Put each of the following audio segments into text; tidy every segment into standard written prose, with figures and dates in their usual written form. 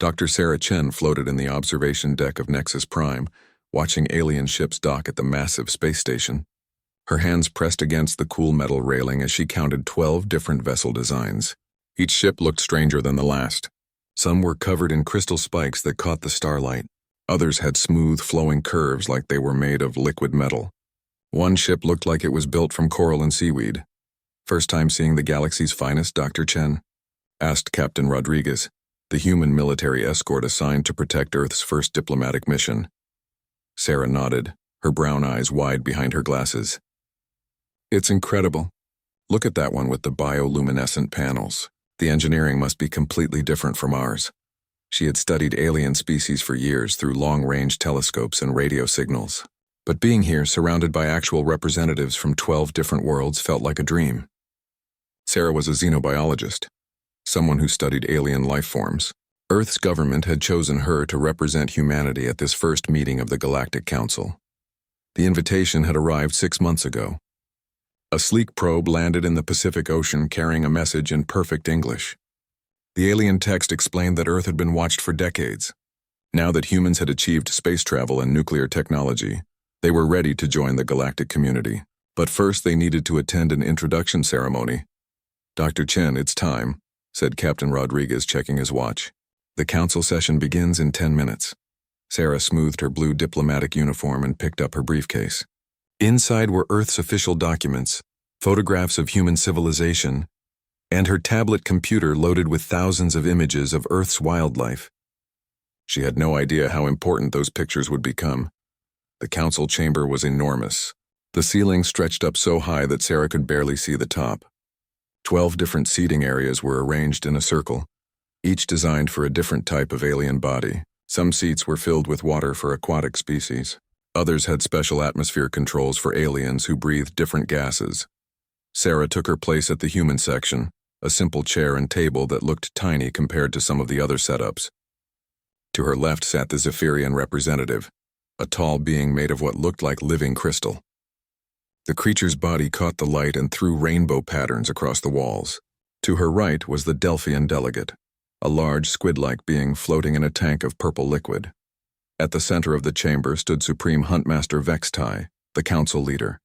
Dr. Sarah Chen floated in the observation deck of Nexus Prime, watching alien ships dock at the massive space station. Her hands pressed against the cool metal railing as she counted 12 different vessel designs. Each ship looked stranger than the last. Some were covered in crystal spikes that caught the starlight. Others had smooth, flowing curves like they were made of liquid metal. One ship looked like it was built from coral and seaweed. "First time seeing the galaxy's finest, Dr. Chen?" asked Captain Rodriguez, the human military escort assigned to protect Earth's first diplomatic mission. Sarah nodded, her brown eyes wide behind her glasses. "It's incredible. Look at that one with the bioluminescent panels. The engineering must be completely different from ours." She had studied alien species for years through long-range telescopes and radio signals. But being here, surrounded by actual representatives from 12 different worlds, felt like a dream. Sarah was a xenobiologist, someone who studied alien life forms. Earth's government had chosen her to represent humanity at this first meeting of the Galactic Council. The invitation had arrived 6 months ago. A sleek probe landed in the Pacific Ocean carrying a message in perfect English. The alien text explained that Earth had been watched for decades. Now that humans had achieved space travel and nuclear technology, they were ready to join the galactic community. But first they needed to attend an introduction ceremony. "Dr. Chen, it's time," said Captain Rodriguez, checking his watch. "The council session begins in 10 minutes. Sarah smoothed her blue diplomatic uniform and picked up her briefcase. Inside were Earth's official documents, photographs of human civilization, and her tablet computer loaded with thousands of images of Earth's wildlife. She had no idea how important those pictures would become. The council chamber was enormous. The ceiling stretched up so high that Sarah could barely see the top. 12 different seating areas were arranged in a circle, each designed for a different type of alien body. Some seats were filled with water for aquatic species. Others had special atmosphere controls for aliens who breathed different gases. Sarah took her place at the human section, a simple chair and table that looked tiny compared to some of the other setups. To her left sat the Zephyrian representative, a tall being made of what looked like living crystal. The creature's body caught the light and threw rainbow patterns across the walls. To her right was the Delphian delegate, a large squid-like being floating in a tank of purple liquid. At the center of the chamber stood Supreme Huntmaster Vextai, the council leader.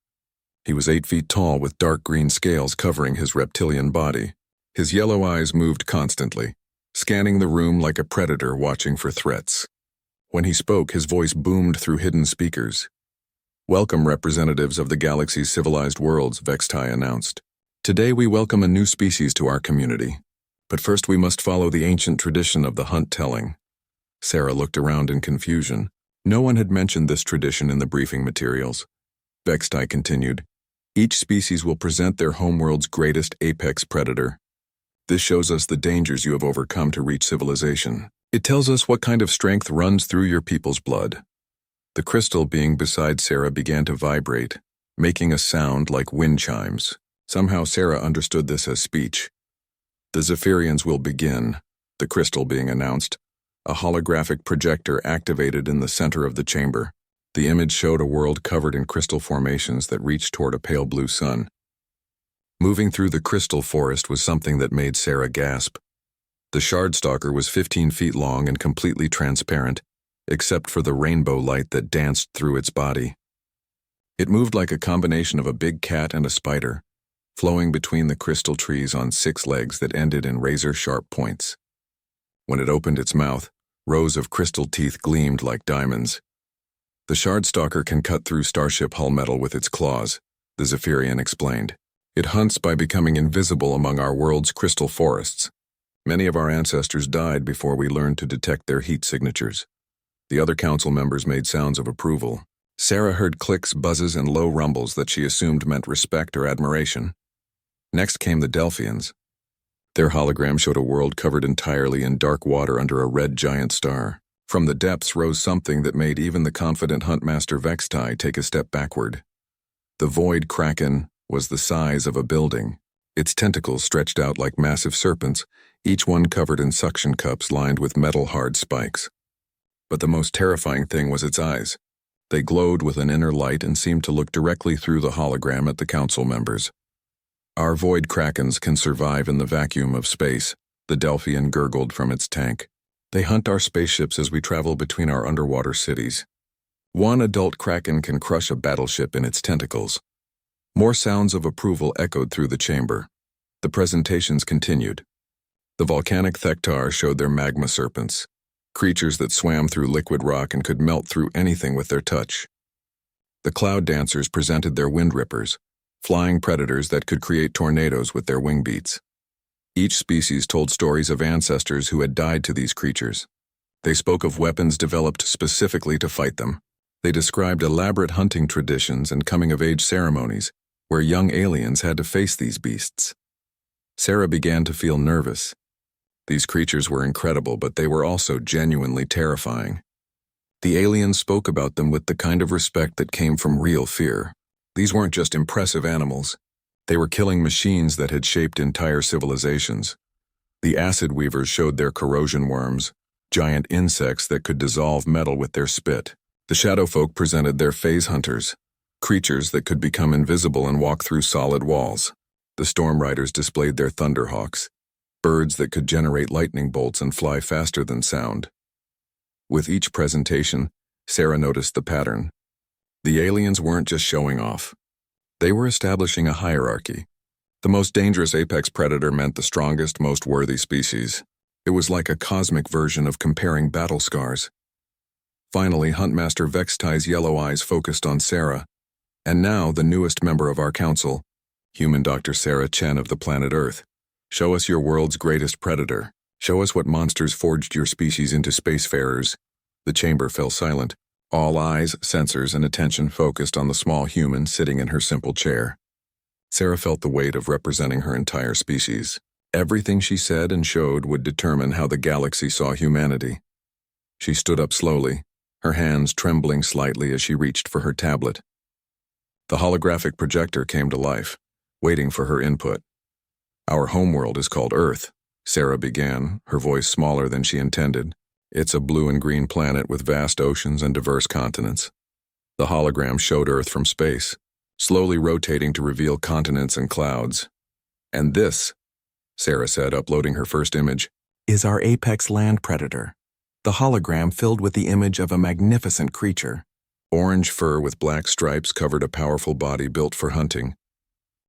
He was 8 feet tall with dark green scales covering his reptilian body. His yellow eyes moved constantly, scanning the room like a predator watching for threats. When he spoke, his voice boomed through hidden speakers. "Welcome, representatives of the galaxy's civilized worlds," Vextai announced. "Today we welcome a new species to our community. But first we must follow the ancient tradition of the hunt-telling." Sarah looked around in confusion. No one had mentioned this tradition in the briefing materials. Vextai continued, "Each species will present their homeworld's greatest apex predator. This shows us the dangers you have overcome to reach civilization. It tells us what kind of strength runs through your people's blood." The crystal being beside Sarah began to vibrate, making a sound like wind chimes. Somehow Sarah understood this as speech. "The Zephyrians will begin," the crystal being announced. A holographic projector activated in the center of the chamber. The image showed a world covered in crystal formations that reached toward a pale blue sun. Moving through the crystal forest was something that made Sarah gasp. The Shardstalker was 15 feet long and completely transparent, except for the rainbow light that danced through its body. It moved like a combination of a big cat and a spider, flowing between the crystal trees on 6 legs that ended in razor-sharp points. When it opened its mouth, rows of crystal teeth gleamed like diamonds. "The Shardstalker can cut through starship hull metal with its claws," the Zephyrian explained. "It hunts by becoming invisible among our world's crystal forests. Many of our ancestors died before we learned to detect their heat signatures." The other council members made sounds of approval. Sarah heard clicks, buzzes, and low rumbles that she assumed meant respect or admiration. Next came the Delphians. Their hologram showed a world covered entirely in dark water under a red giant star. From the depths rose something that made even the confident Huntmaster Vextai take a step backward. The Void Kraken was the size of a building. Its tentacles stretched out like massive serpents, each one covered in suction cups lined with metal-hard spikes. But the most terrifying thing was its eyes. They glowed with an inner light and seemed to look directly through the hologram at the council members. "Our Void Krakens can survive in the vacuum of space," the Delphian gurgled from its tank. They hunt our spaceships as we travel between our underwater cities. One adult kraken can crush a battleship in its tentacles. More sounds of approval echoed through the chamber. The presentations continued. The volcanic Thektar showed their magma serpents, creatures that swam through liquid rock and could melt through anything with their touch. The cloud dancers presented their wind rippers, flying predators that could create tornadoes with their wing beats. Each species told stories of ancestors who had died to these creatures. They spoke of weapons developed specifically to fight them. They described elaborate hunting traditions and coming-of-age ceremonies, where young aliens had to face these beasts. Sarah began to feel nervous. These creatures were incredible, but they were also genuinely terrifying. The aliens spoke about them with the kind of respect that came from real fear. These weren't just impressive animals. They were killing machines that had shaped entire civilizations. The acid weavers showed their corrosion worms, giant insects that could dissolve metal with their spit. The shadow folk presented their phase hunters, creatures that could become invisible and walk through solid walls. The storm riders displayed their thunderhawks, birds that could generate lightning bolts and fly faster than sound. With each presentation, Sarah noticed the pattern. The aliens weren't just showing off. They were establishing a hierarchy. The most dangerous apex predator meant the strongest, most worthy species. It was like a cosmic version of comparing battle scars. Finally, Huntmaster Vextai's yellow eyes focused on Sarah, and now the newest member of our council, human Dr. Sarah Chen of the planet Earth. Show us your world's greatest predator. Show us what monsters forged your species into spacefarers. The chamber fell silent. All eyes, sensors, and attention focused on the small human sitting in her simple chair. Sarah felt the weight of representing her entire species. Everything she said and showed would determine how the galaxy saw humanity. She stood up slowly, her hands trembling slightly as she reached for her tablet. The holographic projector came to life, waiting for her input. Our homeworld is called Earth, Sarah began, her voice smaller than she intended. It's a blue and green planet with vast oceans and diverse continents. The hologram showed Earth from space, slowly rotating to reveal continents and clouds. And this, Sarah said, uploading her first image, is our apex land predator. The hologram filled with the image of a magnificent creature. Orange fur with black stripes covered a powerful body built for hunting.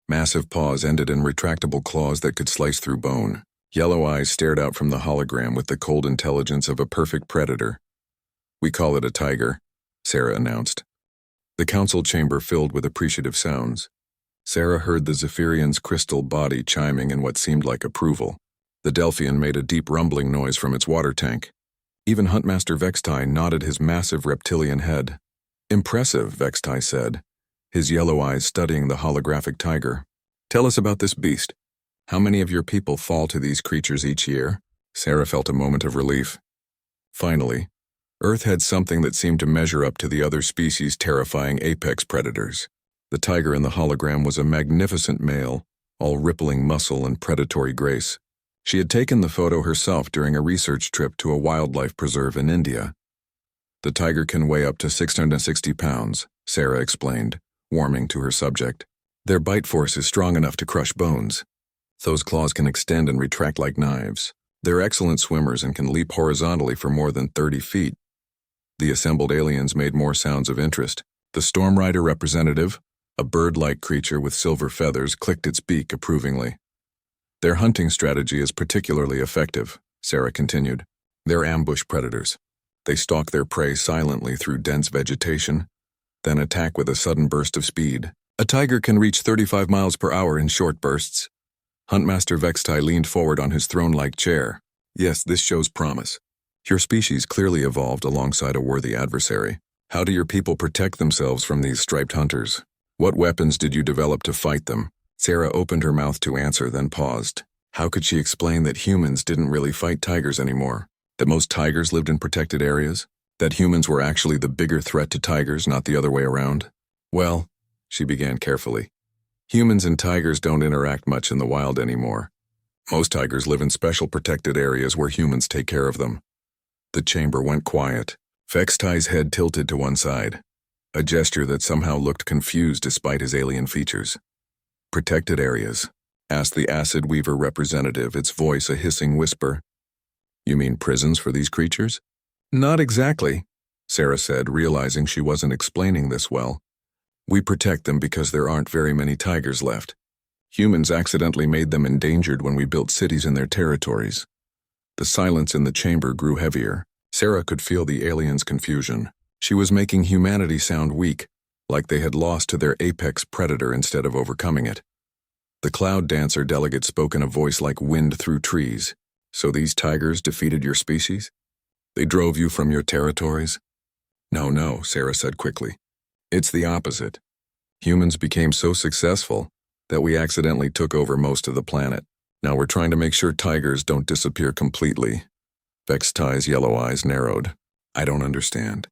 Massive paws ended in retractable claws that could slice through bone. Yellow eyes stared out from the hologram with the cold intelligence of a perfect predator. We call it a tiger, Sarah announced. The council chamber filled with appreciative sounds. Sarah heard the Zephyrian's crystal body chiming in what seemed like approval. The Delphian made a deep rumbling noise from its water tank. Even Huntmaster Vextai nodded his massive reptilian head. Impressive, Vextai said, his yellow eyes studying the holographic tiger. Tell us about this beast. How many of your people fall to these creatures each year? Sarah felt a moment of relief. Finally, Earth had something that seemed to measure up to the other species' terrifying apex predators. The tiger in the hologram was a magnificent male, all rippling muscle and predatory grace. She had taken the photo herself during a research trip to a wildlife preserve in India. The tiger can weigh up to 660 pounds, Sarah explained, warming to her subject. Their bite force is strong enough to crush bones. Those claws can extend and retract like knives. They're excellent swimmers and can leap horizontally for more than 30 feet. The assembled aliens made more sounds of interest. The Storm Rider representative, a bird-like creature with silver feathers, clicked its beak approvingly. Their hunting strategy is particularly effective, Sarah continued. They're ambush predators. They stalk their prey silently through dense vegetation, then attack with a sudden burst of speed. A tiger can reach 35 miles per hour in short bursts. Huntmaster Vextai leaned forward on his throne-like chair. Yes, this shows promise. Your species clearly evolved alongside a worthy adversary. How do your people protect themselves from these striped hunters? What weapons did you develop to fight them? Sarah opened her mouth to answer, then paused. How could she explain that humans didn't really fight tigers anymore? That most tigers lived in protected areas? That humans were actually the bigger threat to tigers, not the other way around? Well, she began carefully. Humans and tigers don't interact much in the wild anymore. Most tigers live in special protected areas where humans take care of them. The chamber went quiet. Vextai's head tilted to one side, a gesture that somehow looked confused despite his alien features. Protected areas, asked the acid weaver representative, its voice a hissing whisper. You mean prisons for these creatures? Not exactly, Sarah said, realizing she wasn't explaining this well. We protect them because there aren't very many tigers left. Humans accidentally made them endangered when we built cities in their territories. The silence in the chamber grew heavier. Sarah could feel the aliens' confusion. She was making humanity sound weak, like they had lost to their apex predator instead of overcoming it. The Cloud Dancer delegate spoke in a voice like wind through trees. So these tigers defeated your species? They drove you from your territories? No, Sarah said quickly. It's the opposite. Humans became so successful that we accidentally took over most of the planet. Now we're trying to make sure tigers don't disappear completely. Vextai's yellow eyes narrowed. I don't understand.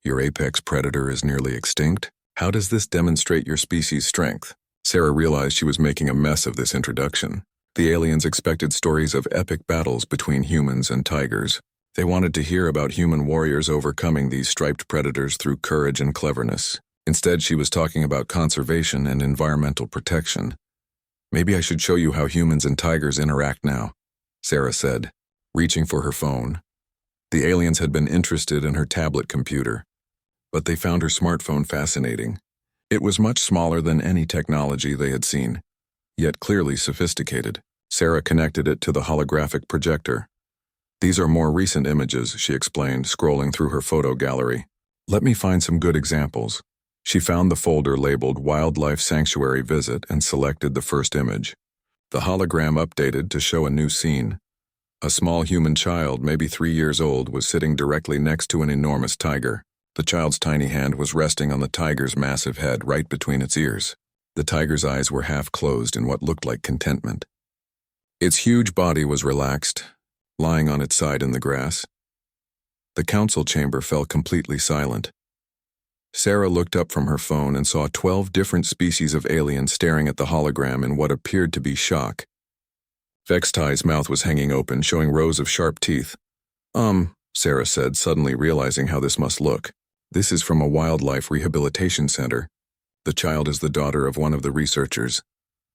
Your apex predator is nearly extinct? How does this demonstrate your species' strength? Sarah realized she was making a mess of this introduction. The aliens expected stories of epic battles between humans and tigers. They wanted to hear about human warriors overcoming these striped predators through courage and cleverness. Instead, she was talking about conservation and environmental protection. Maybe I should show you how humans and tigers interact now, Sarah said, reaching for her phone. The aliens had been interested in her tablet computer, but they found her smartphone fascinating. It was much smaller than any technology they had seen, yet clearly sophisticated. Sarah connected it to the holographic projector. These are more recent images, she explained, scrolling through her photo gallery. Let me find some good examples. She found the folder labeled Wildlife Sanctuary Visit and selected the first image. The hologram updated to show a new scene. A small human child, maybe 3 years old, was sitting directly next to an enormous tiger. The child's tiny hand was resting on the tiger's massive head right between its ears. The tiger's eyes were half closed in what looked like contentment. Its huge body was relaxed, lying on its side in the grass. The council chamber fell completely silent. Sarah looked up from her phone and saw 12 different species of aliens staring at the hologram in what appeared to be shock. Vextai's mouth was hanging open, showing rows of sharp teeth. Sarah said, suddenly realizing how this must look. This is from a wildlife rehabilitation center. The child is the daughter of one of the researchers.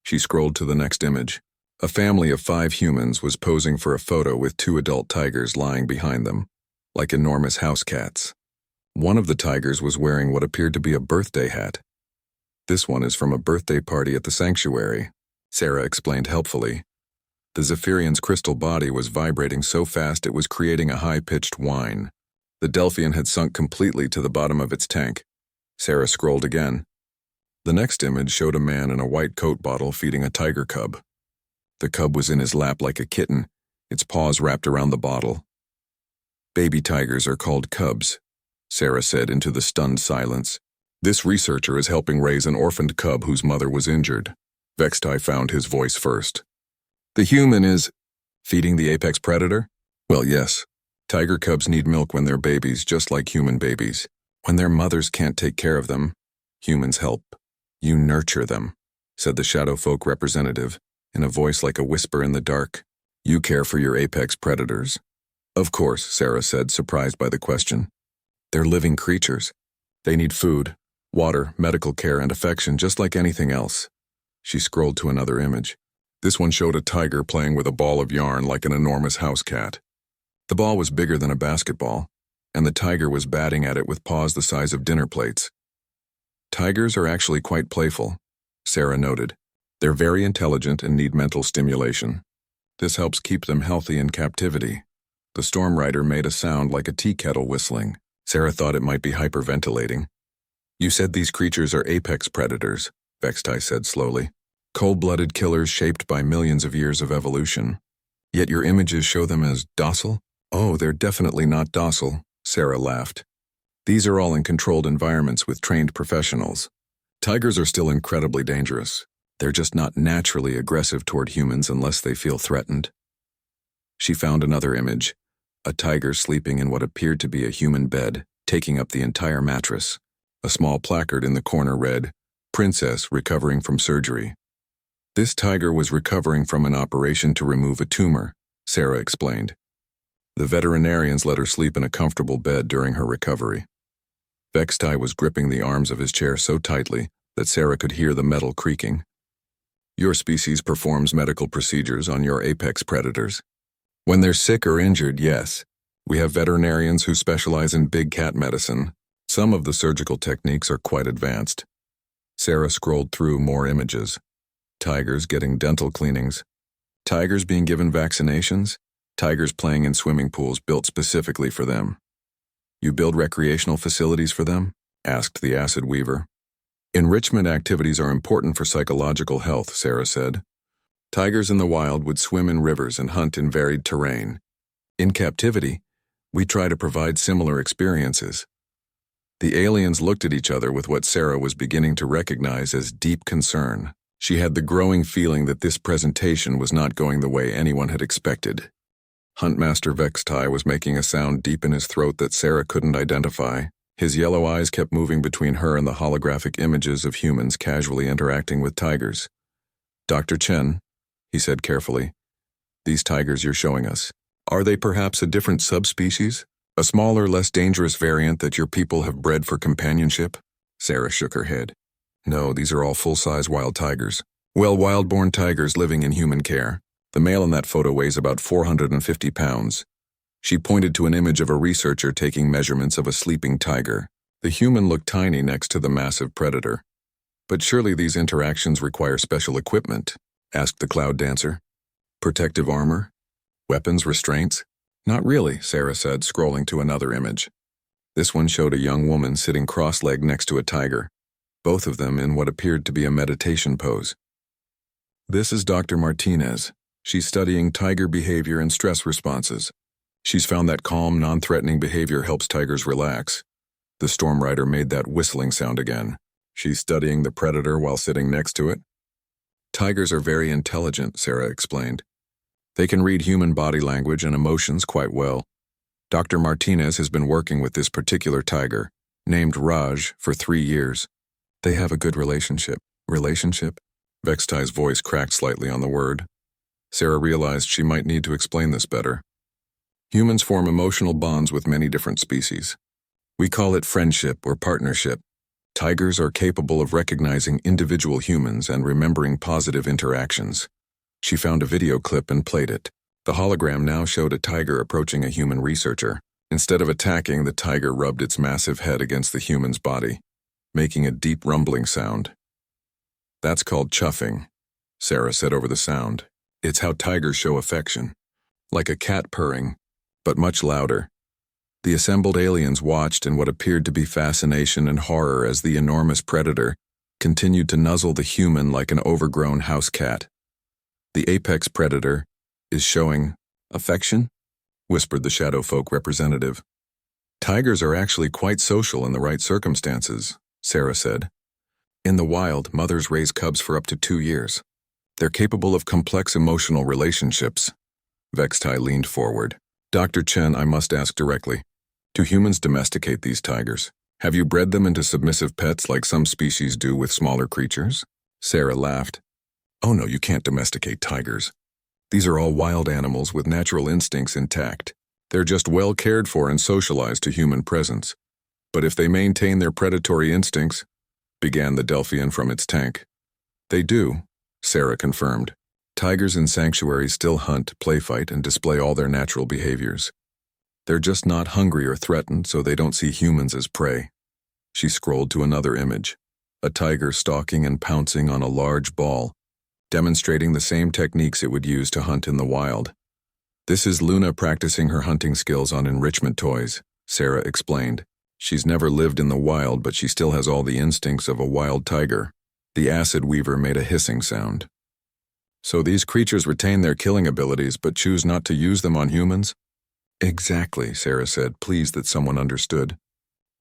She scrolled to the next image. A family of 5 humans was posing for a photo with 2 adult tigers lying behind them, like enormous house cats. One of the tigers was wearing what appeared to be a birthday hat. This one is from a birthday party at the sanctuary, Sarah explained helpfully. The Zephyrian's crystal body was vibrating so fast it was creating a high-pitched whine. The Delphian had sunk completely to the bottom of its tank. Sarah scrolled again. The next image showed a man in a white coat bottle feeding a tiger cub. The cub was in his lap like a kitten, its paws wrapped around the bottle. Baby tigers are called cubs, Sarah said into the stunned silence. This researcher is helping raise an orphaned cub whose mother was injured. Vextai found his voice first. The human is feeding the apex predator? Well, yes. Tiger cubs need milk when they're babies, just like human babies. When their mothers can't take care of them, humans help. You nurture them, said the shadow folk representative, in a voice like a whisper in the dark. You care for your apex predators. Of course, Sarah said, surprised by the question. They're living creatures. They need food, water, medical care, and affection just like anything else. She scrolled to another image. This one showed a tiger playing with a ball of yarn like an enormous house cat. The ball was bigger than a basketball, and the tiger was batting at it with paws the size of dinner plates. Tigers are actually quite playful, Sarah noted. They're very intelligent and need mental stimulation. This helps keep them healthy in captivity. The storm rider made a sound like a tea kettle whistling. Sarah thought it might be hyperventilating. You said these creatures are apex predators, Vextai said slowly. Cold-blooded killers shaped by millions of years of evolution. Yet your images show them as docile? Oh, they're definitely not docile, Sarah laughed. These are all in controlled environments with trained professionals. Tigers are still incredibly dangerous. They're just not naturally aggressive toward humans unless they feel threatened. She found another image. A tiger sleeping in what appeared to be a human bed, taking up the entire mattress. A small placard in the corner read, Princess recovering from surgery. This tiger was recovering from an operation to remove a tumor, Sarah explained. The veterinarians let her sleep in a comfortable bed during her recovery. Vextai was gripping the arms of his chair so tightly that Sarah could hear the metal creaking. Your species performs medical procedures on your apex predators. When they're sick or injured, yes. We have veterinarians who specialize in big cat medicine. Some of the surgical techniques are quite advanced. Sarah scrolled through more images. Tigers getting dental cleanings. Tigers being given vaccinations. Tigers playing in swimming pools built specifically for them. You build recreational facilities for them? Asked the acid weaver. Enrichment activities are important for psychological health, Sarah said. Tigers in the wild would swim in rivers and hunt in varied terrain. In captivity, we try to provide similar experiences. The aliens looked at each other with what Sarah was beginning to recognize as deep concern. She had the growing feeling that this presentation was not going the way anyone had expected. Huntmaster Vextai was making a sound deep in his throat that Sarah couldn't identify. His yellow eyes kept moving between her and the holographic images of humans casually interacting with tigers. Dr. Chen, he said carefully, these tigers you're showing us, are they perhaps a different subspecies? A smaller, less dangerous variant that your people have bred for companionship? Sarah shook her head. No, these are all full-size wild tigers. Well, wild-born tigers living in human care. The male in that photo weighs about 450 pounds. She pointed to an image of a researcher taking measurements of a sleeping tiger. The human looked tiny next to the massive predator. But surely these interactions require special equipment, asked the cloud dancer. Protective armor? Weapons, restraints? Not really, Sarah said, scrolling to another image. This one showed a young woman sitting cross-legged next to a tiger, both of them in what appeared to be a meditation pose. This is Dr. Martinez. She's studying tiger behavior and stress responses. She's found that calm, non-threatening behavior helps tigers relax. The storm rider made that whistling sound again. She's studying the predator while sitting next to it. Tigers are very intelligent, Sarah explained. They can read human body language and emotions quite well. Dr. Martinez has been working with this particular tiger, named Raj, for 3 years. They have a good relationship. Relationship? Vextai's voice cracked slightly on the word. Sarah realized she might need to explain this better. Humans form emotional bonds with many different species. We call it friendship or partnership. Tigers are capable of recognizing individual humans and remembering positive interactions. She found a video clip and played it. The hologram now showed a tiger approaching a human researcher. Instead of attacking, the tiger rubbed its massive head against the human's body, making a deep rumbling sound. That's called chuffing, Sarah said over the sound. It's how tigers show affection. Like a cat purring, but much louder. The assembled aliens watched in what appeared to be fascination and horror as the enormous predator continued to nuzzle the human like an overgrown house cat. The apex predator is showing affection, whispered the shadow folk representative. Tigers are actually quite social in the right circumstances, Sarah said. In the wild, mothers raise cubs for up to 2 years. They're capable of complex emotional relationships. Vextai leaned forward. Dr. Chen, I must ask directly. Do humans domesticate these tigers? Have you bred them into submissive pets like some species do with smaller creatures? Sarah laughed. Oh no, you can't domesticate tigers. These are all wild animals with natural instincts intact. They're just well cared for and socialized to human presence. But if they maintain their predatory instincts, began the Delphian from its tank. They do, Sarah confirmed. Tigers in sanctuaries still hunt, play fight, and display all their natural behaviors. They're just not hungry or threatened, so they don't see humans as prey. She scrolled to another image. A tiger stalking and pouncing on a large ball, demonstrating the same techniques it would use to hunt in the wild. This is Luna practicing her hunting skills on enrichment toys, Sarah explained. She's never lived in the wild, but she still has all the instincts of a wild tiger. The acid weaver made a hissing sound. So these creatures retain their killing abilities but choose not to use them on humans? Exactly, Sarah said, pleased that someone understood.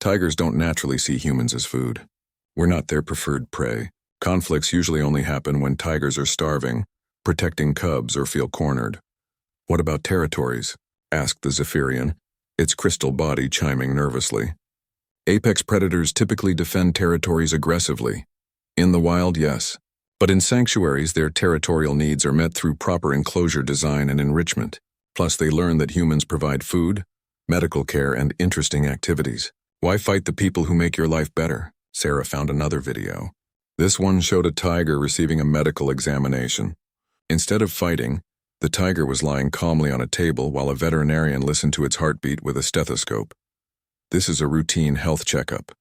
Tigers don't naturally see humans as food. We're not their preferred prey. Conflicts usually only happen when tigers are starving, protecting cubs, or feel cornered. What about territories? Asked the Zephyrian, its crystal body chiming nervously. Apex predators typically defend territories aggressively. In the wild, yes. But in sanctuaries, their territorial needs are met through proper enclosure design and enrichment. Plus, they learn that humans provide food, medical care, and interesting activities. Why fight the people who make your life better? Sarah found another video. This one showed a tiger receiving a medical examination. Instead of fighting, The tiger was lying calmly on a table while a veterinarian listened to its heartbeat with a stethoscope. "This is a routine health checkup,"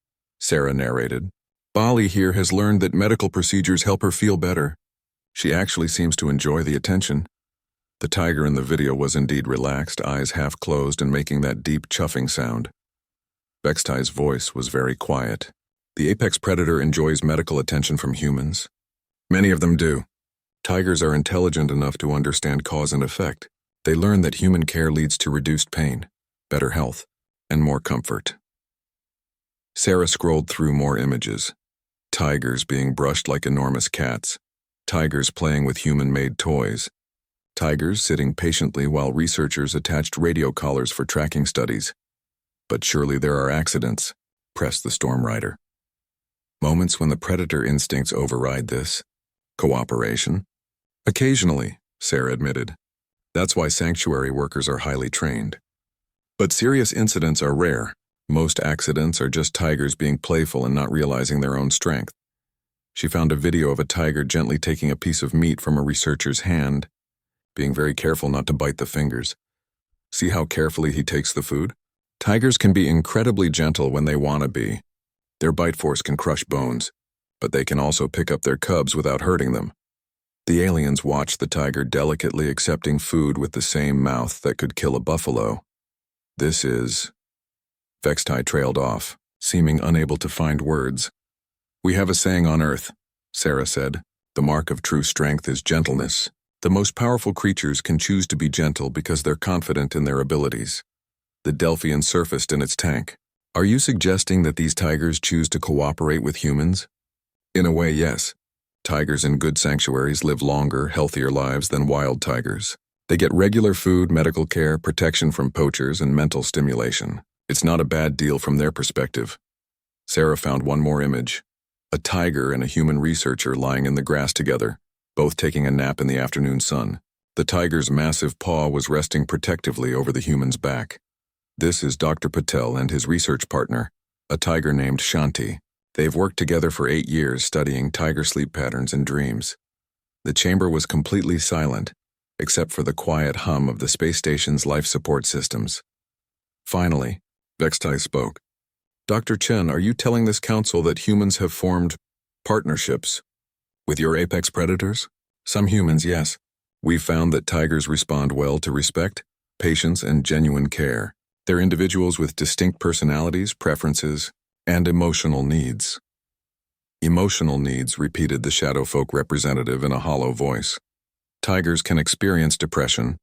Sarah narrated. "Bali here has learned that medical procedures help her feel better. She actually seems to enjoy the attention." The tiger in the video was indeed relaxed, eyes half closed and making that deep chuffing sound. Vextai's voice was very quiet. "The apex predator enjoys medical attention from humans. Many of them do. Tigers are intelligent enough to understand cause and effect. They learn that human care leads to reduced pain, better health, and more comfort." Sarah scrolled through more images. Tigers being brushed like enormous cats. Tigers playing with human-made toys. Tigers sitting patiently while researchers attached radio collars for tracking studies. "But surely there are accidents," pressed the storm rider. "Moments when the predator instincts override this. Cooperation?" "Occasionally," Sarah admitted. "That's why sanctuary workers are highly trained. But serious incidents are rare. Most accidents are just tigers being playful and not realizing their own strength." She found a video of a tiger gently taking a piece of meat from a researcher's hand, being very careful not to bite the fingers. "See how carefully he takes the food? Tigers can be incredibly gentle when they want to be. Their bite force can crush bones, but they can also pick up their cubs without hurting them." The aliens watched the tiger delicately accepting food with the same mouth that could kill a buffalo. "This is..." Vextai trailed off, seeming unable to find words. "We have a saying on Earth," Sarah said. "The mark of true strength is gentleness. The most powerful creatures can choose to be gentle because they're confident in their abilities." The Delphian surfaced in its tank. "Are you suggesting that these tigers choose to cooperate with humans?" "In a way, yes. Tigers in good sanctuaries live longer, healthier lives than wild tigers. They get regular food, medical care, protection from poachers, and mental stimulation. It's not a bad deal from their perspective." Sarah found one more image. A tiger and a human researcher lying in the grass together, both taking a nap in the afternoon sun. The tiger's massive paw was resting protectively over the human's back. "This is Dr. Patel and his research partner, a tiger named Shanti. They've worked together for 8 years studying tiger sleep patterns and dreams." The chamber was completely silent, except for the quiet hum of the space station's life support systems. Finally, Vextai spoke. "Dr. Chen, are you telling this council that humans have formed partnerships with your apex predators?" "Some humans, yes. We've found that tigers respond well to respect, patience, and genuine care. They're individuals with distinct personalities, preferences, and emotional needs." "Emotional needs," repeated the Shadowfolk representative in a hollow voice. "Tigers can experience depression,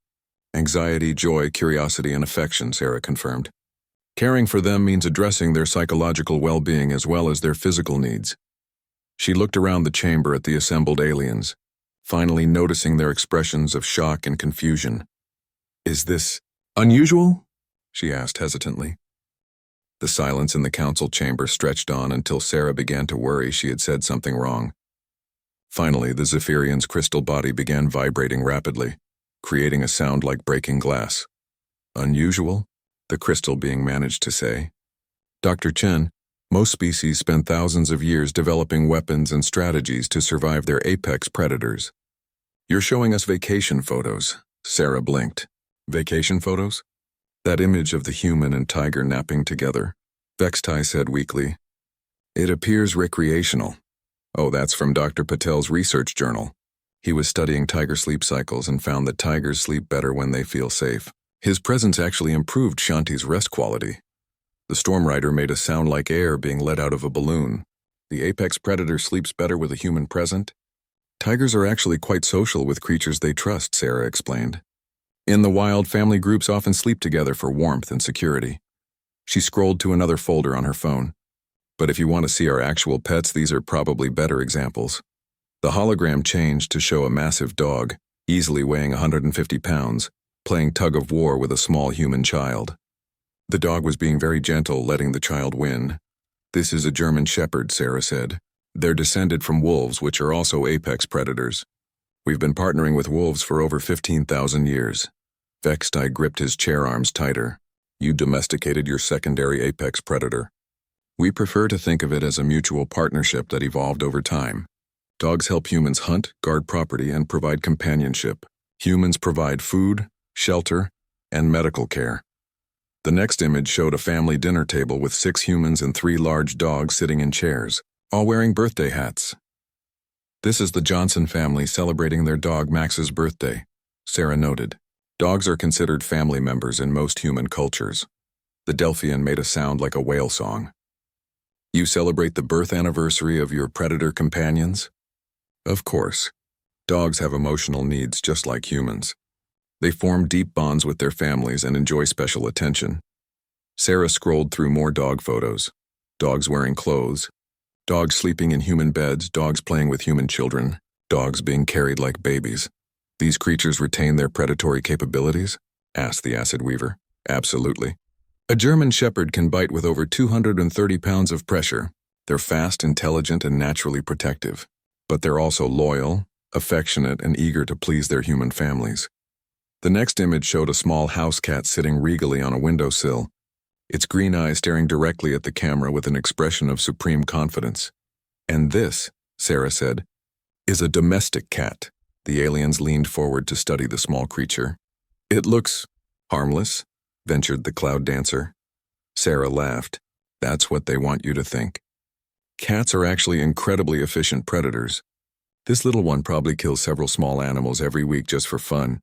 anxiety, joy, curiosity, and affection," Sarah confirmed. "Caring for them means addressing their psychological well-being as well as their physical needs." She looked around the chamber at the assembled aliens, finally noticing their expressions of shock and confusion. "Is this unusual?" she asked hesitantly. The silence in the council chamber stretched on until Sarah began to worry she had said something wrong. Finally, the Zephyrian's crystal body began vibrating rapidly, creating a sound like breaking glass. "Unusual?" the crystal being managed to say. "Dr. Chen, most species spend thousands of years developing weapons and strategies to survive their apex predators. You're showing us vacation photos." Sarah blinked. "Vacation photos?" "That image of the human and tiger napping together," Vextai said weakly. "It appears recreational." "Oh, that's from Dr. Patel's research journal. He was studying tiger sleep cycles and found that tigers sleep better when they feel safe. His presence actually improved Shanti's rest quality. The storm rider made a sound like air being let out of a balloon. The apex predator sleeps better with a human present. Tigers are actually quite social with creatures they trust, Sarah explained. In the wild, family groups often sleep together for warmth and security. She scrolled to another folder on her phone. But if you want to see our actual pets, these are probably better examples. The hologram changed to show a massive dog, easily weighing 150 pounds, playing tug-of-war with a small human child. The dog was being very gentle, letting the child win. "This is a German Shepherd," Sarah said. "They're descended from wolves, which are also apex predators. We've been partnering with wolves for over 15,000 years. Vextai gripped his chair arms tighter. "You domesticated your secondary apex predator." "We prefer to think of it as a mutual partnership that evolved over time. Dogs help humans hunt, guard property, and provide companionship. Humans provide food, shelter, and medical care. The next image showed a family dinner table with 6 humans and 3 large dogs sitting in chairs, all wearing birthday hats. This is the Johnson family celebrating their dog Max's birthday, Sarah noted. Dogs are considered family members in most human cultures. The Delphian made a sound like a whale song. You celebrate the birth anniversary of your predator companions? Of course. Dogs have emotional needs just like humans. They form deep bonds with their families and enjoy special attention. Sarah scrolled through more dog photos. Dogs wearing clothes, dogs sleeping in human beds, dogs playing with human children, dogs being carried like babies. These creatures retain their predatory capabilities? Asked the acid weaver. Absolutely. A German shepherd can bite with over 230 pounds of pressure. They're fast, intelligent, and naturally protective. But they're also loyal, affectionate, and eager to please their human families. The next image showed a small house cat sitting regally on a windowsill, its green eyes staring directly at the camera with an expression of supreme confidence. And this, Sarah said, is a domestic cat. The aliens leaned forward to study the small creature. It looks harmless, ventured the cloud dancer. Sarah laughed. That's what they want you to think. Cats are actually incredibly efficient predators. This little one probably kills several small animals every week just for fun.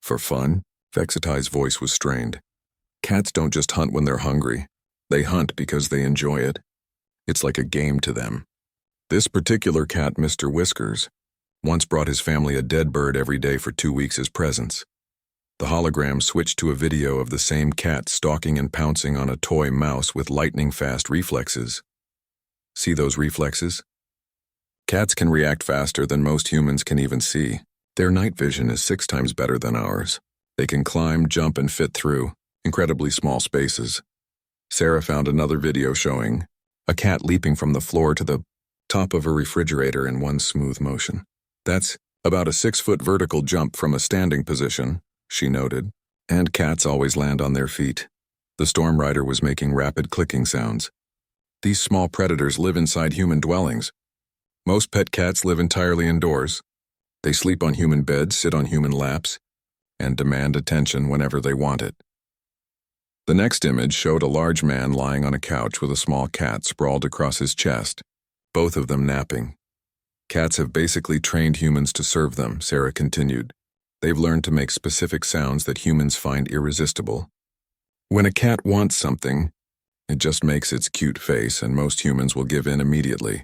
For fun? Vexitai's voice was strained. Cats don't just hunt when they're hungry. They hunt because they enjoy it. It's like a game to them. This particular cat, Mr. Whiskers, once brought his family a dead bird every day for 2 weeks as presents. The hologram switched to a video of the same cat stalking and pouncing on a toy mouse with lightning-fast reflexes. See those reflexes? Cats can react faster than most humans can even see. Their night vision is 6 times better than ours. They can climb, jump, and fit through incredibly small spaces. Sarah found another video showing a cat leaping from the floor to the top of a refrigerator in one smooth motion. That's about a 6-foot vertical jump from a standing position, she noted. And cats always land on their feet. The storm rider was making rapid clicking sounds. These small predators live inside human dwellings. Most pet cats live entirely indoors. They sleep on human beds, sit on human laps, and demand attention whenever they want it. The next image showed a large man lying on a couch with a small cat sprawled across his chest, both of them napping. Cats have basically trained humans to serve them, Sarah continued. They've learned to make specific sounds that humans find irresistible. When a cat wants something, it just makes its cute face, and most humans will give in immediately.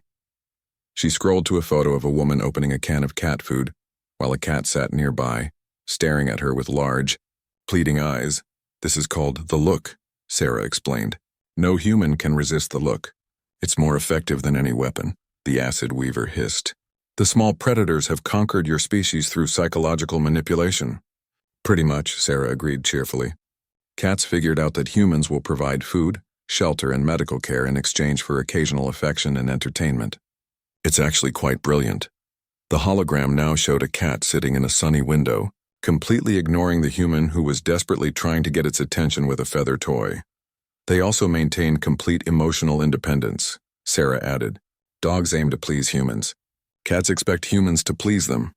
She scrolled to a photo of a woman opening a can of cat food, while a cat sat nearby, staring at her with large, pleading eyes. This is called the look, Sarah explained. No human can resist the look. It's more effective than any weapon, the acid weaver hissed. The small predators have conquered your species through psychological manipulation. Pretty much, Sarah agreed cheerfully. Cats figured out that humans will provide food, shelter, and medical care in exchange for occasional affection and entertainment. It's actually quite brilliant. The hologram now showed a cat sitting in a sunny window, completely ignoring the human who was desperately trying to get its attention with a feather toy. They also maintain complete emotional independence, Sarah added. Dogs aim to please humans. Cats expect humans to please them.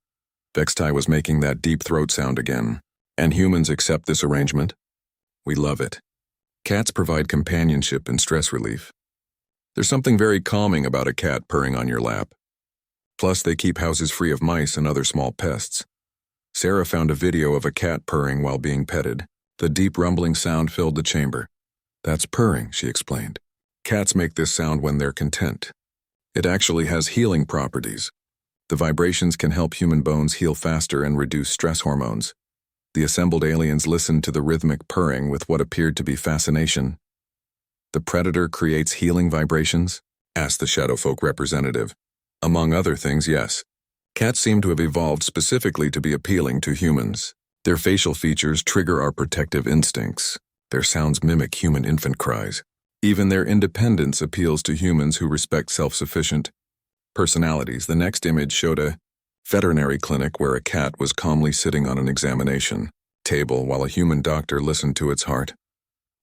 Vextai was making that deep throat sound again. And humans accept this arrangement? We love it. Cats provide companionship and stress relief. There's something very calming about a cat purring on your lap. Plus, they keep houses free of mice and other small pests. Sarah found a video of a cat purring while being petted. The deep rumbling sound filled the chamber. That's purring, she explained. Cats make this sound when they're content. It actually has healing properties. The vibrations can help human bones heal faster and reduce stress hormones. The assembled aliens listened to the rhythmic purring with what appeared to be fascination. The predator creates healing vibrations? Asked the Shadowfolk representative. Among other things, yes. Cats seem to have evolved specifically to be appealing to humans. Their facial features trigger our protective instincts. Their sounds mimic human infant cries. Even their independence appeals to humans who respect self-sufficient personalities. The next image showed a veterinary clinic where a cat was calmly sitting on an examination table while a human doctor listened to its heart.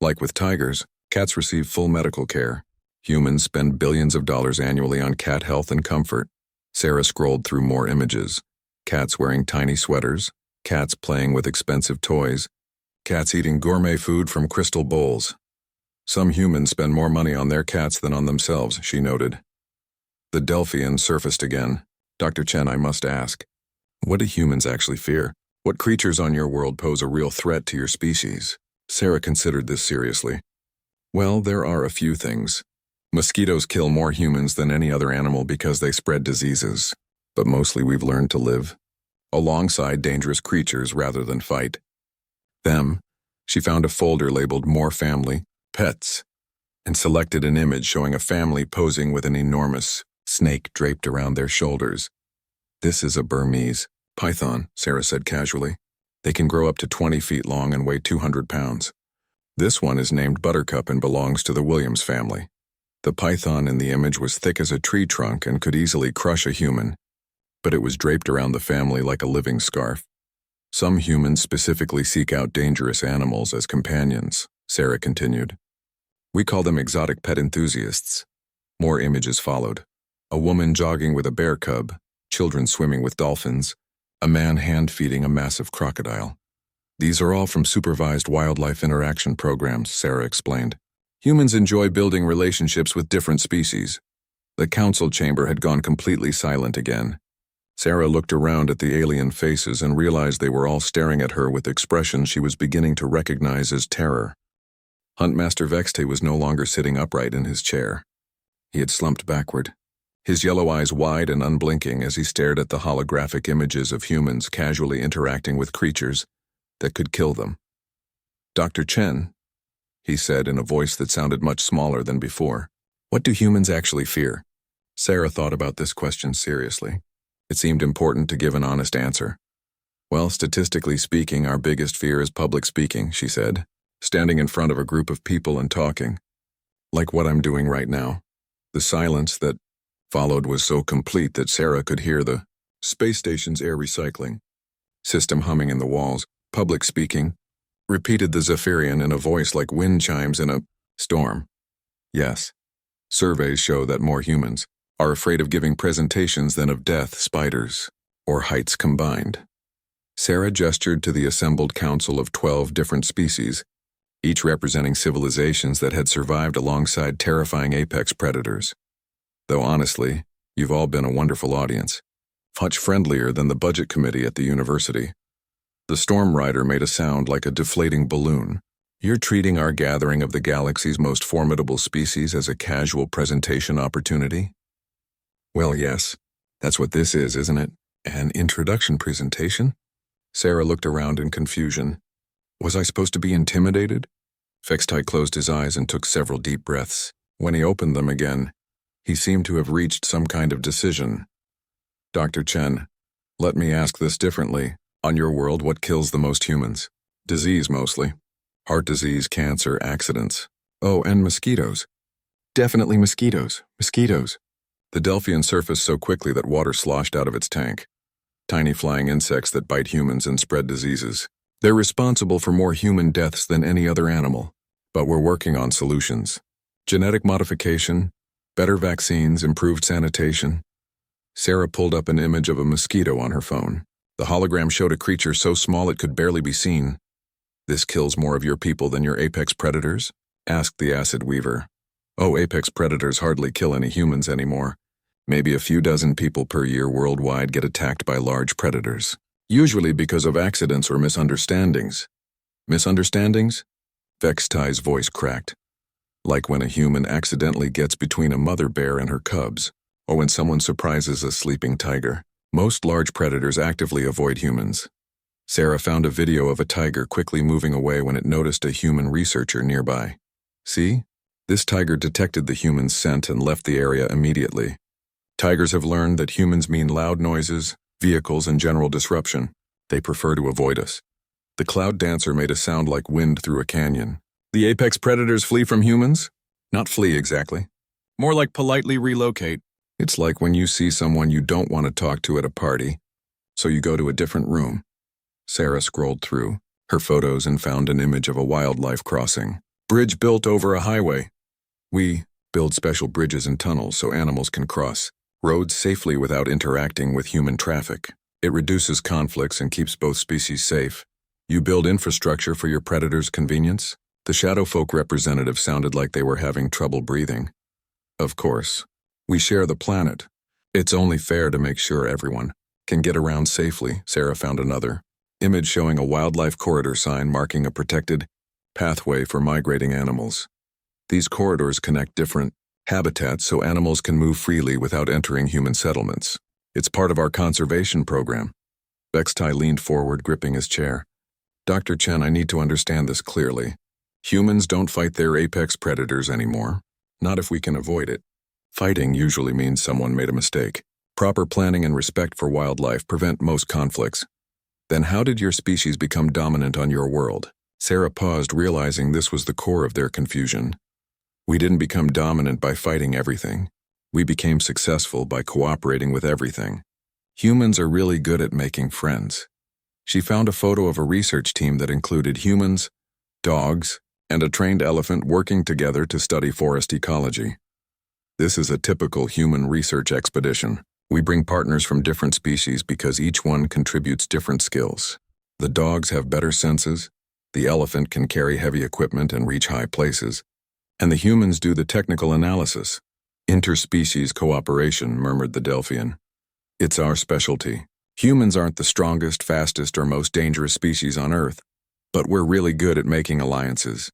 Like with tigers, cats receive full medical care. Humans spend billions of dollars annually on cat health and comfort. Sarah scrolled through more images. Cats wearing tiny sweaters, cats playing with expensive toys, cats eating gourmet food from crystal bowls. Some humans spend more money on their cats than on themselves, she noted. The Delphian surfaced again. Dr. Chen, I must ask, what do humans actually fear? What creatures on your world pose a real threat to your species? Sarah considered this seriously. Well, there are a few things. Mosquitoes kill more humans than any other animal because they spread diseases. But mostly we've learned to live alongside dangerous creatures rather than fight them. She found a folder labeled More Family, Pets, and selected an image showing a family posing with an enormous snake draped around their shoulders. This is a Burmese python, Sarah said casually. They can grow up to 20 feet long and weigh 200 pounds. This one is named Buttercup and belongs to the Williams family. The python in the image was thick as a tree trunk and could easily crush a human, but it was draped around the family like a living scarf. Some humans specifically seek out dangerous animals as companions, Sarah continued. We call them exotic pet enthusiasts. More images followed. A woman jogging with a bear cub, children swimming with dolphins, a man hand-feeding a massive crocodile. These are all from supervised wildlife interaction programs, Sarah explained. Humans enjoy building relationships with different species. The council chamber had gone completely silent again. Sarah looked around at the alien faces and realized they were all staring at her with expressions she was beginning to recognize as terror. Huntmaster Vexte was no longer sitting upright in his chair. He had slumped backward, his yellow eyes wide and unblinking as he stared at the holographic images of humans casually interacting with creatures that could kill them. Dr. Chen, he said in a voice that sounded much smaller than before, what do humans actually fear? Sarah thought about this question seriously. It seemed important to give an honest answer. Well, statistically speaking, our biggest fear is public speaking, she said, standing in front of a group of people and talking. Like what I'm doing right now. The silence that followed was so complete that Sarah could hear the space station's air recycling system humming in the walls. Public speaking, repeated the Zephyrian in a voice like wind chimes in a storm. Yes. Surveys show that more humans are afraid of giving presentations than of death, spiders, or heights combined. Sarah gestured to the assembled council of 12 different species, each representing civilizations that had survived alongside terrifying apex predators. Though honestly, you've all been a wonderful audience. Much friendlier than the budget committee at the university. The Storm Rider made a sound like a deflating balloon. You're treating our gathering of the galaxy's most formidable species as a casual presentation opportunity? Well, yes. That's what this is, isn't it? An introduction presentation? Sarah looked around in confusion. Was I supposed to be intimidated? Vexte closed his eyes and took several deep breaths. When he opened them again, he seemed to have reached some kind of decision. Dr. Chen, let me ask this differently. On your world, what kills the most humans? Disease, mostly. Heart disease, cancer, accidents. Oh, and mosquitoes. Definitely mosquitoes. Mosquitoes. The Delphian surfaced so quickly that water sloshed out of its tank. Tiny flying insects that bite humans and spread diseases. They're responsible for more human deaths than any other animal. But we're working on solutions. Genetic modification, better vaccines, improved sanitation. Sarah pulled up an image of a mosquito on her phone. The hologram showed a creature so small it could barely be seen. This kills more of your people than your apex predators? Asked the acid weaver. Oh, apex predators hardly kill any humans anymore. Maybe a few dozen people per year worldwide get attacked by large predators. Usually because of accidents or misunderstandings. Misunderstandings? Vexte's voice cracked. Like when a human accidentally gets between a mother bear and her cubs, or when someone surprises a sleeping tiger. Most large predators actively avoid humans. Sarah found a video of a tiger quickly moving away when it noticed a human researcher nearby. See? This tiger detected the human's scent and left the area immediately. Tigers have learned that humans mean loud noises, vehicles, and general disruption. They prefer to avoid us. The cloud dancer made a sound like wind through a canyon. The apex predators flee from humans? Not flee exactly. More like politely relocate. It's like when you see someone you don't want to talk to at a party, so you go to a different room. Sarah scrolled through her photos and found an image of a wildlife crossing. Bridge built over a highway. We build special bridges and tunnels so animals can cross roads safely without interacting with human traffic. It reduces conflicts and keeps both species safe. You build infrastructure for your predators' convenience? The Shadowfolk representative sounded like they were having trouble breathing. Of course. We share the planet. It's only fair to make sure everyone can get around safely. Sarah found another image showing a wildlife corridor sign marking a protected pathway for migrating animals. These corridors connect different habitats so animals can move freely without entering human settlements. It's part of our conservation program. Vextai leaned forward, gripping his chair. Dr. Chen, I need to understand this clearly. Humans don't fight their apex predators anymore. Not if we can avoid it. Fighting usually means someone made a mistake. Proper planning and respect for wildlife prevent most conflicts. Then how did your species become dominant on your world? Sarah paused, realizing this was the core of their confusion. We didn't become dominant by fighting everything. We became successful by cooperating with everything. Humans are really good at making friends. She found a photo of a research team that included humans, dogs, and a trained elephant working together to study forest ecology. This is a typical human research expedition. We bring partners from different species because each one contributes different skills. The dogs have better senses, the elephant can carry heavy equipment and reach high places, and the humans do the technical analysis. Interspecies cooperation, murmured the Delphian. It's our specialty. Humans aren't the strongest, fastest, or most dangerous species on Earth, but we're really good at making alliances.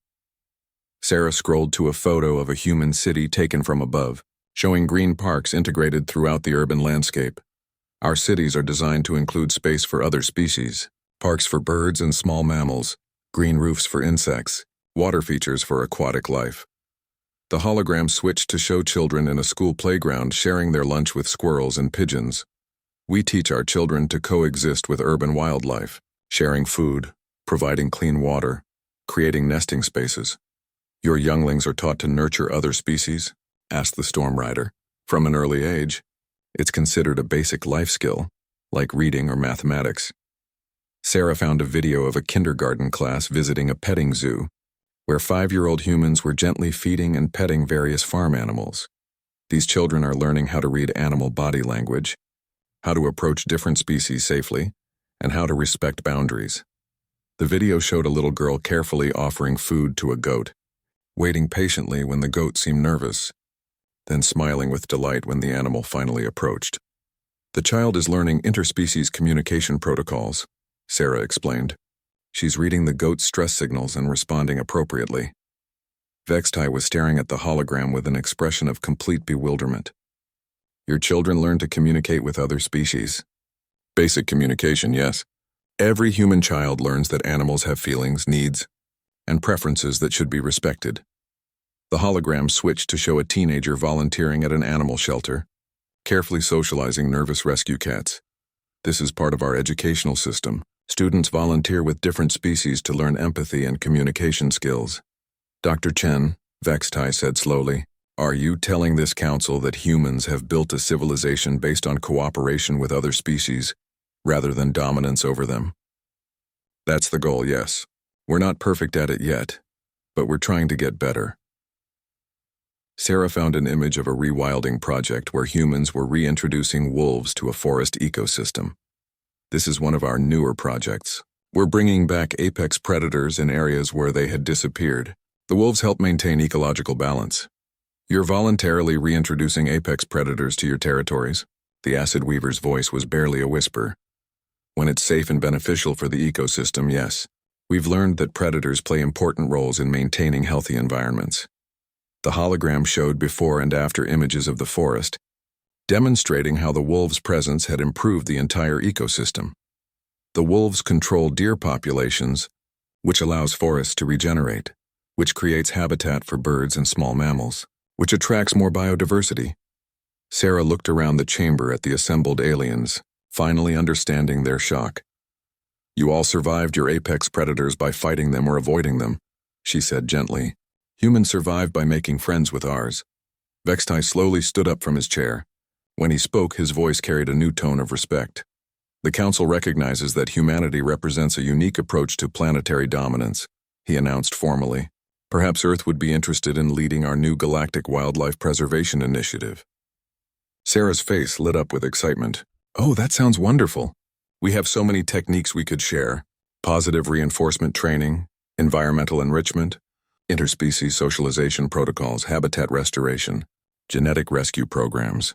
Sarah scrolled to a photo of a human city taken from above, showing green parks integrated throughout the urban landscape. Our cities are designed to include space for other species, parks for birds and small mammals, green roofs for insects, water features for aquatic life. The hologram switched to show children in a school playground sharing their lunch with squirrels and pigeons. We teach our children to coexist with urban wildlife, sharing food, providing clean water, creating nesting spaces. Your younglings are taught to nurture other species? Asked the Storm Rider. From an early age, it's considered a basic life skill, like reading or mathematics. Sarah found a video of a kindergarten class visiting a petting zoo, where 5-year-old humans were gently feeding and petting various farm animals. These children are learning how to read animal body language, how to approach different species safely, and how to respect boundaries. The video showed a little girl carefully offering food to a goat, waiting patiently when the goat seemed nervous, then smiling with delight when the animal finally approached. The child is learning interspecies communication protocols, Sarah explained. She's reading the goat's stress signals and responding appropriately. Vextai was staring at the hologram with an expression of complete bewilderment. Your children learn to communicate with other species. Basic communication, yes. Every human child learns that animals have feelings, needs, and preferences that should be respected. The hologram switched to show a teenager volunteering at an animal shelter, carefully socializing nervous rescue cats. This is part of our educational system. Students volunteer with different species to learn empathy and communication skills. Dr. Chen, Vextai said slowly, are you telling this council that humans have built a civilization based on cooperation with other species, rather than dominance over them? That's the goal, yes. We're not perfect at it yet, but we're trying to get better. Sarah found an image of a rewilding project where humans were reintroducing wolves to a forest ecosystem. This is one of our newer projects. We're bringing back apex predators in areas where they had disappeared. The wolves help maintain ecological balance. You're voluntarily reintroducing apex predators to your territories. The Acid Weaver's voice was barely a whisper. When it's safe and beneficial for the ecosystem, yes. We've learned that predators play important roles in maintaining healthy environments. The hologram showed before and after images of the forest, demonstrating how the wolves' presence had improved the entire ecosystem. The wolves control deer populations, which allows forests to regenerate, which creates habitat for birds and small mammals, which attracts more biodiversity. Sarah looked around the chamber at the assembled aliens, finally understanding their shock. You all survived your apex predators by fighting them or avoiding them, she said gently. Humans survived by making friends with ours. Vextai slowly stood up from his chair. When he spoke, his voice carried a new tone of respect. The Council recognizes that humanity represents a unique approach to planetary dominance, he announced formally. Perhaps Earth would be interested in leading our new Galactic Wildlife Preservation Initiative. Sarah's face lit up with excitement. Oh, that sounds wonderful. We have so many techniques we could share: positive reinforcement training, environmental enrichment, interspecies socialization protocols, habitat restoration, genetic rescue programs.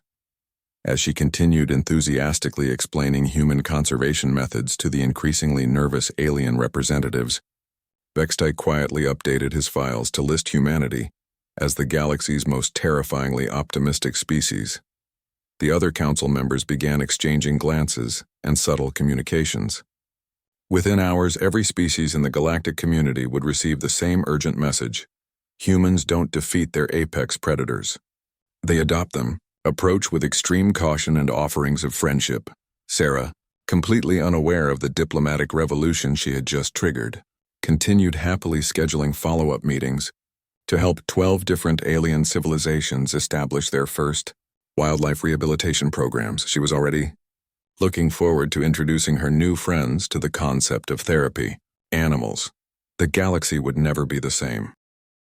As she continued enthusiastically explaining human conservation methods to the increasingly nervous alien representatives, Bextite quietly updated his files to list humanity as the galaxy's most terrifyingly optimistic species. The other council members began exchanging glances and subtle communications. Within hours, every species in the galactic community would receive the same urgent message: humans don't defeat their apex predators. They adopt them. Approach with extreme caution and offerings of friendship. Sarah, completely unaware of the diplomatic revolution she had just triggered, continued happily scheduling follow-up meetings to help 12 different alien civilizations establish their first wildlife rehabilitation programs. She was already looking forward to introducing her new friends to the concept of therapy. Animals. The galaxy would never be the same.